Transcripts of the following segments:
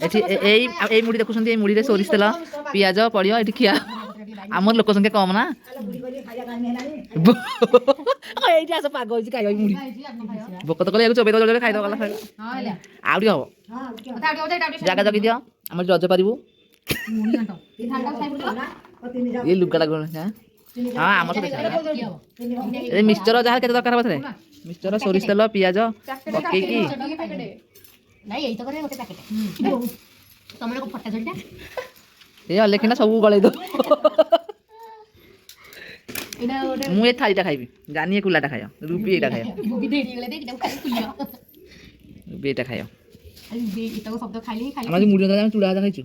ଏଠି ଏଇ ମୁଢି ଦେଖୁଛନ୍ତି ଏଇ ମୁଢିରେ ସୋରିଷ ତେଲ ପିଆଜ ପଡିବ ଏଠି ଖିଆ ଆମର ଲୋକ ସଂଖ୍ୟା କମ ନା ଏଇଠି ଆସ ପାଗ ହେଇଛି ଖାଇବା ମୁଢି ଭୋକ ତ କଲେ ଚୋବେଇ ଦବ ଖାଇଦବ ଗଲା ଆଉ ଟିକେ ହବ ଜାଗା ଜଗି ଦିଅ ଆମର ରଜ ପାରିବୁ ଏ ଲୁଗାଟା କଣ ହଁ ଆମର ମିକ୍ସଚର ଯାହା କେତେ ଦରକାର ହବ ମିକ୍ସଚର ସୋରିଷ ତେଲ ପିଆଜ ପକେଇକି ଏ ଅଲେଖିନା ସବୁ ଗଳେଇ ଦବ ମୁଁ ଏ ଥାଳିଟା ଖାଇବି ଜାନି ଏ କୁଲାଟା ଖାଇବ ରୁବି ଏଇଟା ଖାଇବ ରୁବି ଏଇଟା ଖାଇବ ଆମର ମୁଢି ଆମେ ଚୁଡ଼ା ଭାଜା ଖାଇଛୁ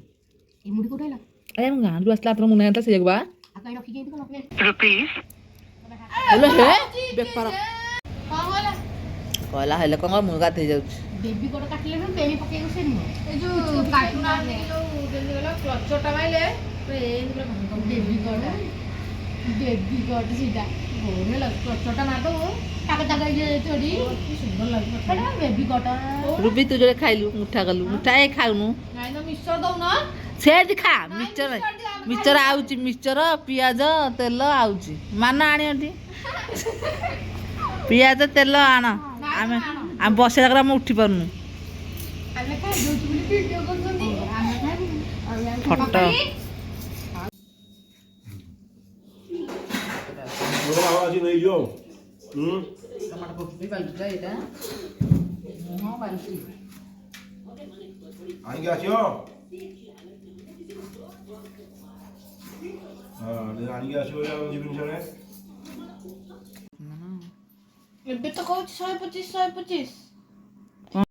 ଆରେ ଆମ ଗାଁରୁ ଆସିଲା ଆଥର ମୁନା ହେଇଥିଲା ସେଇଆକୁ ବା ବେପାର କହିଲା ହେଲେ କଣ ମୁଁ ଗାଧେଇ ଯାଉଛି ବେବି ଗୋଡ଼ କାଟିଲେ ବି ବେବି ପକେଇକୁ ସେ ନୁହଁ ଏ ଯୋଉ କାଟୁନା ଯୋଉ ଯେମିତି ଗଲା କ୍ଲଚରଟା ମାଇଲେ ବେବି ଗୋଡ଼ ସେଇଟା ଭଲ ଲାଗେ କ୍ଲଚରଟା ମାରିଦବ ତାକ ତାକ ଚୋରି ସୁନ୍ଦର ଲାଗୁଛି ସେଟା ବେବି ଗୋଡ଼ ରୁବି ତୁ ଯୋଉ ଖାଇଲୁ ମୁଠା କଲୁ ମୁଠା ଏ ଖାଉନୁ ନାଇଁ ନା ମିକ୍ସଚର ଦଉନ ସେଠି ଖା ମିକ୍ସଚର ମିକ୍ସଚର ଆଉଛି ମିକ୍ସଚର ପିଆଜ ତେଲ ଆଉଛି ମାନ ଆଣି ଏଠି ପିଆଜ ତେଲ ଆଣ ଆମେ ଆମେ ବସିଲା ଯାକରେ ଆମେ ଉଠି ପାରୁନୁ ଫଟୋ ଆଣିକି ଆସିବ ଆଣିକି ଆସିବ ଯିବିନି ସିଆଡ଼େ ଏବେ ତ କହୁଛି 125